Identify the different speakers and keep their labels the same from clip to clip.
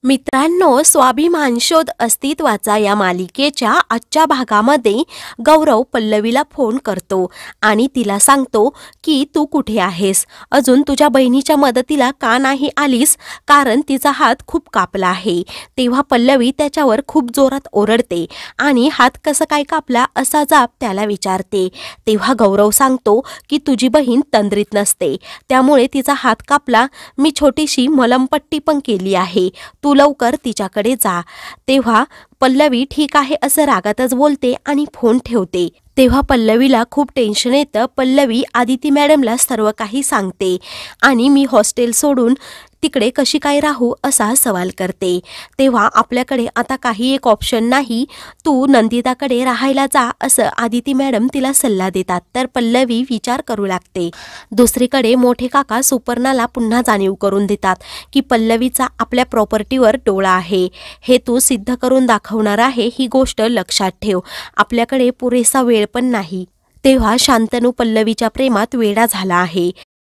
Speaker 1: मित्रांनो, स्वाभिमान शोध अस्तित्वाचा या मालिकेच्या आजच्या भागामध्ये गौरव पल्लवीला फोन करतो आणि तिला सांगतो की तू कुठे आहेस, अजून तुझ्या बहिणीच्या मदतीला का नाही आलीस, कारण तिचा हात खूप कापला आहे। तेव्हा पल्लवी त्याच्यावर खूप जोरात ओरडते आणि हात कसा काय कापला असा जाब त्याला विचारते। तेव्हा गौरव सांगतो की तुझी बहीण तंद्रीत नसते, त्यामुळे तिचा हात कापला। मी छोटीशी मलमपट्टी पण केली आहे, तू लवकर तिच्याकडे जा। तेव्हा पल्लवी ठीक आहे असं रागातच बोलते आणि फोन ठेवते। तेव्हा पल्लवीला खूप टेन्शन येतं। पल्लवी आदिती मॅडमला सर्व काही सांगते आणि मी हॉस्टेल सोडून तिकडे कशी काय राहू असा सवाल करते। तेव्हा आपल्याकडे आता काही एक ऑप्शन नाही, तू नंदिताकडे राहायला जा असं आदिती मॅडम तिला सल्ला देतात। तर पल्लवी विचार करू लागते। दुसरीकडे मोठे काका सुपर्णाला पुन्हा जाणीव करून देतात की पल्लवीचा आपल्या प्रॉपर्टीवर डोळा आहे, हे तू सिद्ध करून दाखवणार आहे, ही गोष्ट लक्षात ठेव। आपल्याकडे पुरेसा वेळ पण नाही। तेव्हा शांतनू पल्लवीच्या प्रेमात वेडा झाला आहे।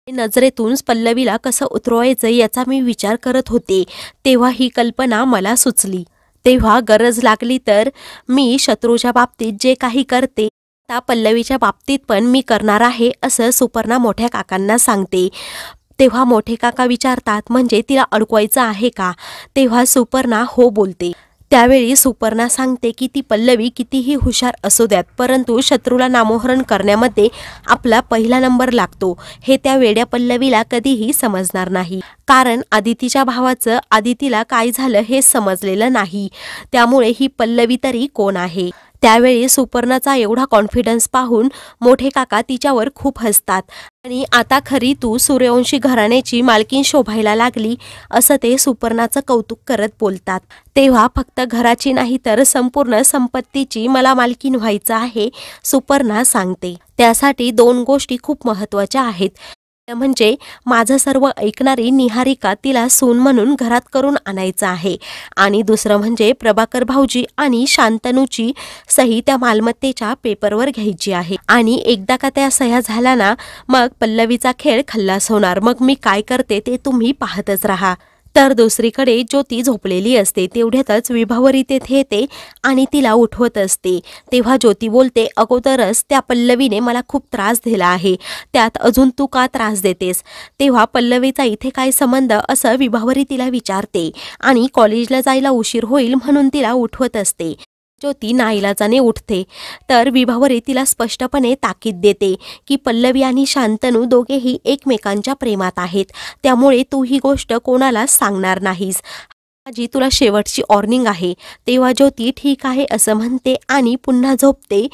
Speaker 1: नजरेतून पल्लवीला कसं उतरवायचं याचा मी विचार करत होते, तेव्हा ही कल्पना मला सुचली। तेव्हा गरज लागली तर मी शत्रूच्या बाबतीत जे काही करते त्या पल्लवीच्या बाबतीत पण मी करणार आहे असं सुपर्णा मोठ्या काकांना सांगते। तेव्हा मोठे काका विचारतात, म्हणजे तिला अडकवायचं आहे का? तेव्हा सुपर्णा हो बोलते। त्यावेळी सुपर्णा सांगते की ती पल्लवी कितीही हुशार असू द्यात, परंतु शत्रूला नामोहरण करण्यामध्ये आपला पहिला नंबर लागतो, हे त्या वेड्या पल्लवीला कधीही समजणार नाही। कारण आदितीच्या भावाचं आदितीला काय झालं हे समजलेलं नाही, त्यामुळे ही पल्लवी तरी कोण आहे? त्यावेळी सुपर्णाचा एवढा कॉन्फिडन्स पाहून मोठे काका तिच्यावर खूप हसतात आणि आता खरी तू सूर्यवंशी घराण्याची मालकीण शोभायला लागली असं ते सुपर्णाचं कौतुक करत बोलतात। तेव्हा फक्त घराची नाही तर संपूर्ण संपत्तीची मला मालकीण व्हायचं आहे, सुपर्णा सांगते। त्यासाठी दोन गोष्टी खूप महत्त्वाच्या आहेत, म्हणजे माझं सर्व ऐकणारी निहारिका तिला सून म्हणून घरात करून आणायचं आहे, आणि दुसरं म्हणजे प्रभाकर भाऊजी आणि शांतनूची सही त्या मालमत्तेच्या पेपरवर घ्यायची आहे। आणि एकदा का त्या सह्या झाल्या ना, मग पल्लवीचा खेळ खल्लास होणार। मग मी काय करते ते तुम्ही पाहतच राहा। तर दुसरीकडे ज्योती झोपलेली असते, तेवढ्यातच विभावरी तेथे येते आणि तिला उठवत असते। तेव्हा ज्योती बोलते, अगोदरच त्या पल्लवीने मला खूप त्रास दिला आहे, त्यात अजून तू का त्रास देतेस? तेव्हा पल्लवीचा इथे काय संबंध असं विभावरी तिला विचारते आणि कॉलेजला जायला उशीर होईल म्हणून तिला उठवत असते। ज्योती नाईलाजाने उठते, तर विभावरी तिला स्पष्टपणे ताकीद देते की पल्लवी आणि शांतनू दोघेही एकमेकांच्या प्रेमात आहेत, त्यामुळे तू ही गोष्ट कोणालाच सांगणार नाहीस, माझी तुला शेवटची वॉर्निंग आहे। तेव्हा ज्योती ठीक आहे असं म्हणते आणि पुन्हा झोपते।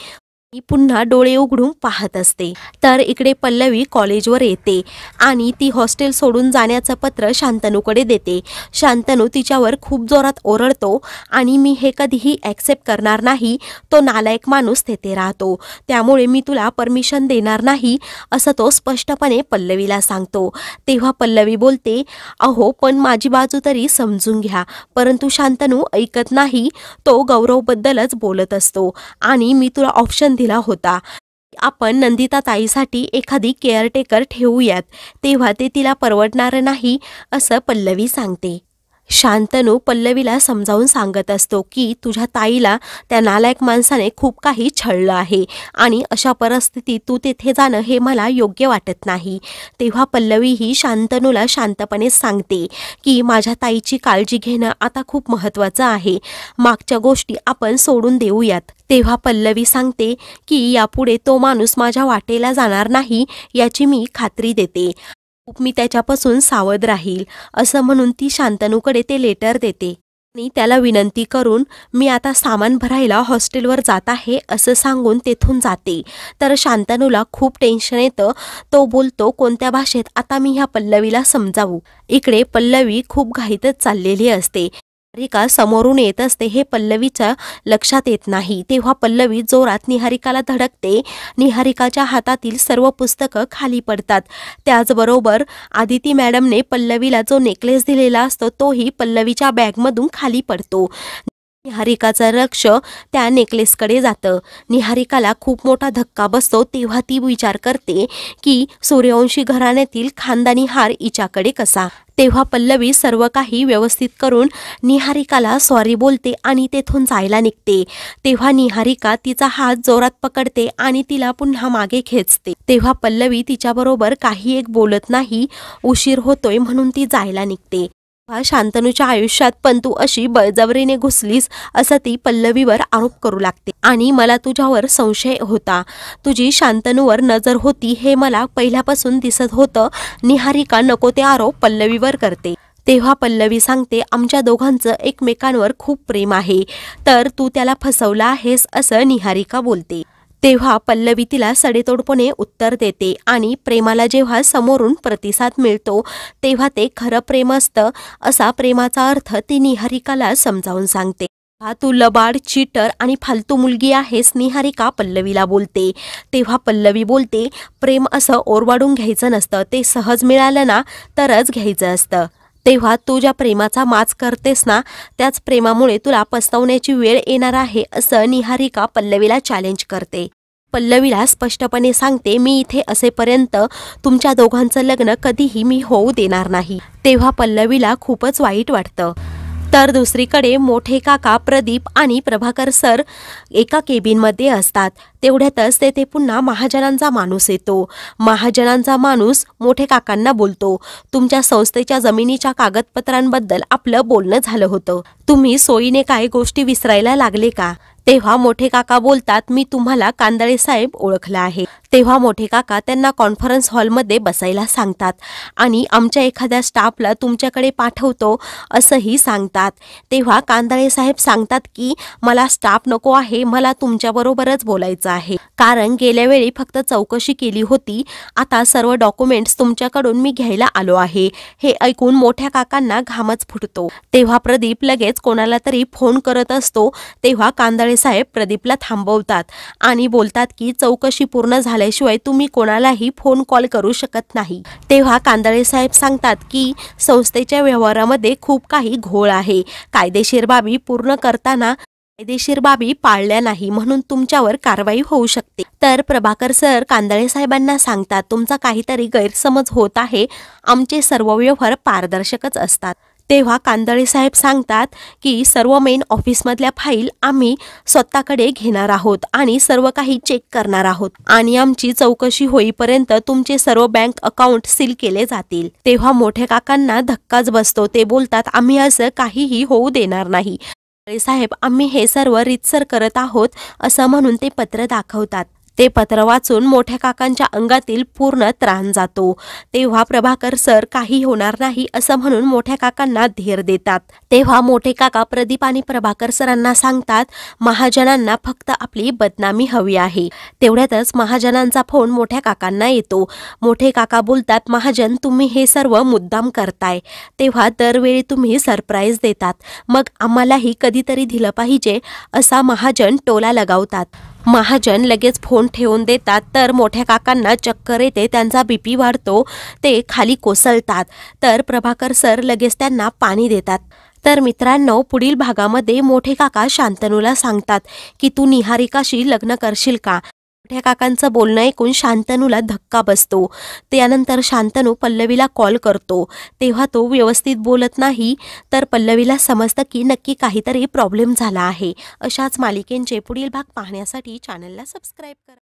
Speaker 1: पुन्हा डोळे उघडून पाहत असते, तर इकडे पल्लवी कॉलेजवर येते आणि ती हॉस्टेल सोडून जाण्याचं पत्र शांतनूकडे देते। शांतनू तिच्यावर खूप जोरात ओरडतो आणि मी हे कधीही ॲक्सेप्ट करणार नाही, तो नालायक माणूस तेथे राहतो, त्यामुळे मी तुला परमिशन देणार नाही असं तो स्पष्टपणे पल्लवीला सांगतो। तेव्हा पल्लवी बोलते, अहो पण माझी बाजू तरी समजून घ्या, परंतु शांतनू ऐकत नाही, तो गौरवबद्दलच बोलत असतो आणि मी तुला ऑप्शन दिला होता, आपण नंदिता ताईसाठी एखादी केअरटेकर ठेवूयात, तेव्हा ते तिला परवडणार नाही असं पल्लवी सांगते। शांतनू पल्लवीला समजावून सांगत असतो की तुझ्या ताईला त्या नालायक माणसाने खूप काही छळलं आहे आणि अशा परिस्थितीत तू तेथे जाणं हे मला योग्य वाटत नाही। तेव्हा पल्लवी ही शांतनूला शांतपणे सांगते की माझ्या ताईची काळजी घेणं आता खूप महत्त्वाचं आहे, मागच्या गोष्टी आपण सोडून देऊयात। तेव्हा पल्लवी सांगते की यापुढे तो माणूस माझ्या वाटेला जाणार नाही याची मी खात्री देते, मी त्याच्यापासून सावध राहील असं म्हणून ती शांतनूकडे ते लेटर देते आणि त्याला विनंती करून मी आता सामान भरायला हॉस्टेलवर जात आहे असं सांगून तेथून जाते। तर शांतनूला खूप टेन्शन येतं, तो बोलतो कोणत्या भाषेत आता मी ह्या पल्लवीला समजावू। इकडे पल्लवी खूप घाईतच चाललेली असते, निहारिका समोरून येत असते, हे पल्लवीच्या लक्षात येत नाही। तेव्हा पल्लवी जोरात निहारिकाला धडकते, निहारिकाच्या हातातील सर्व पुस्तकं खाली पडतात। त्याचबरोबर आदिती मॅडमने पल्लवीला जो नेकलेस दिलेला असतो तोही पल्लवीच्या बॅगमधून खाली पडतो। निहारिकाचं लक्ष त्या नेकलेसकडे जातं। निहारिकाला खूप मोठा धक्का बसतो, तेव्हा ती विचार करते की सूर्यवंशी घराण्यातील खानदानी हार हिच्याकडे कसा? तेव्हा पल्लवी सर्व काही व्यवस्थित करून निहारिकाला सॉरी बोलते आणि तेथून जायला निघते। तेव्हा निहारिका तिचा हात जोरात पकडते आणि तिला पुन्हा मागे खेचते। तेव्हा पल्लवी तिच्याबरोबर काही एक बोलत नाही, उशीर होतोय म्हणून ती जायला निघते। शांतनूच्या आयुष्यात पण तू अशी बळजबरीने घुसलीस असं ती पल्लवीवर आरोप करू लागते आणि मला तुझ्यावर संशय होता, तुझी शांतनूवर नजर होती हे मला पहिल्यापासून दिसत होतं। निहारिका नको ते आरोप पल्लवीवर करते। तेव्हा पल्लवी सांगते आमच्या दोघांचं एकमेकांवर खूप प्रेम आहे, तर तू त्याला फसवला आहेस असं निहारिका बोलते। तेव्हा पल्लवी तिला सडेतोडपणे उत्तर देते आणि प्रेमाला जेव्हा समोरून प्रतिसाद मिळतो तेव्हा ते खरं प्रेम असतं असा प्रेमाचा अर्थ ती निहारिकाला समजावून सांगते। तू लबाड, चीटर आणि फालतू मुलगी आहेस, निहारिका पल्लवीला बोलते। तेव्हा पल्लवी बोलते प्रेम असं ओरबाडून घ्यायचं नसतं, ते सहज मिळालं ना तरच घ्यायचं असतं। तेव्हा तू ज्या प्रेमाचा माज करतेस ना त्याच प्रेमामुळे तुला पस्तवण्याची वेळ येणार आहे असं निहारिका पल्लवीला चॅलेंज करते। पल्लवीला स्पष्टपणे सांगते मी इथे असेपर्यंत तुमच्या दोघांचं लग्न कधीही मी होऊ देणार नाही। तेव्हा पल्लवीला खूपच वाईट वाटतं। तर दुसरीकडे मोठे काका प्रदीप आणि प्रभाकर सर एका केबिनमध्ये असतात। तेवढ्यातच तेथे पुन्हा महाजनांचा माणूस येतो। महाजनांचा माणूस मोठे काकांना बोलतो तुमच्या संस्थेच्या जमिनीच्या कागदपत्रांबद्दल आपलं बोलणं झालं होतं, तुम्ही सोयीने काय गोष्टी विसरायला लागले का? तेव्हा मोठे काका बोलतात मी तुम्हाला कांदळे साहेब ओळखला आहे। तेव्हा मोठे काका त्यांना कॉन्फरन्स हॉलमध्ये बसायला सांगतात आणि आमच्या एखाद्या स्टाफला तुमच्याकडे पाठवतो असंही सांगतात। तेव्हा कांदळे साहेब सांगतात की मला स्टाफ नको आहे, मला तुमच्याबरोबरच बोलायचं आहे, कारण गेल्या वेळी फक्त चौकशी केली होती, आता सर्व डॉक्युमेंट्स तुमच्याकडून मी घ्यायला आलो आहे। हे ऐकून मोठ्या काकांना घामच फुटतो। तेव्हा प्रदीप लगेच कोणाला तरी फोन करत असतो। तेव्हा कांदळे साहेब प्रदीपला थांबवतात आणि बोलतात की चौकशी पूर्ण झाल्याशिवाय तुम्ही कोणालाही फोन कॉल करू शकत नाही। तेव्हा कांदळे साहेब सांगतात की संस्थेच्या व्यवहारामध्ये खूप काही घोळ आहे, कायदेशीर बाबी पूर्ण करताना कायदेशीर बाबी पाळल्या नाही म्हणून तुमच्यावर कारवाई होऊ शकते। तर प्रभाकर सर कांदळे साहेबांना सांगतात तुमचा काहीतरी गैरसमज होत आहे, आमचे सर्व व्यवहार पारदर्शकच असतात। तेव्हा कांदळे साहेब सांगतात की सर्व मेन ऑफिसमधल्या फाईल आम्ही स्वतःकडे घेणार आहोत आणि सर्व काही चेक करणार आहोत आणि आमची चौकशी होईपर्यंत तुमचे सर्व बँक अकाउंट सील केले जातील। तेव्हा मोठ्या काकांना धक्काच बसतो, ते बोलतात आम्ही असं काहीही होऊ देणार नाही। साहेब आम्ही हे सर्व रीतसर करत आहोत असं म्हणून ते पत्र दाखवतात। ते पत्र वाचून मोठ्या काकांच्या अंगातील पूर्ण त्राण जातो। तेव्हा प्रभाकर सर काही होणार नाही असं म्हणून मोठ्या काकांना धीर देतात। तेव्हा मोठे काका प्रदीप आणि प्रभाकर सरांना सांगतात महाजनांना फक्त आपली बदनामी हवी आहे। तेवढ्यातच महाजनांचा फोन मोठ्या काकांना येतो। मोठे काका बोलतात महाजन तुम्ही हे सर्व मुद्दाम करताय, तेव्हा दरवेळी तुम्ही सरप्राईज देतात, मग आम्हालाही कधीतरी दिलं पाहिजे असा महाजन टोला लगावतात। महाजन लगेच फोन ठेवून देतात, तर मोठ्या काकांना चक्कर येते, त्यांचा बीपी वाढतो, ते खाली कोसळतात। तर प्रभाकर सर लगेच त्यांना पाणी देतात। तर मित्रांनो पुढील भागामध्ये मोठे काका शांतनूला सांगतात की तू निहारिकाशी लग्न करशील का? मोठ्या काकांचं बोलणं ऐकून शांतनूला धक्का बसतो। त्यानंतर शांतनू पल्लवीला कॉल करतो, तेव्हा तो व्यवस्थित बोलत नाही, तर पल्लवीला समजतं की नक्की काहीतरी प्रॉब्लेम झाला आहे। अशाच मालिकेंचे पुढील भाग पाहण्यासाठी चॅनलला सबस्क्राईब करा।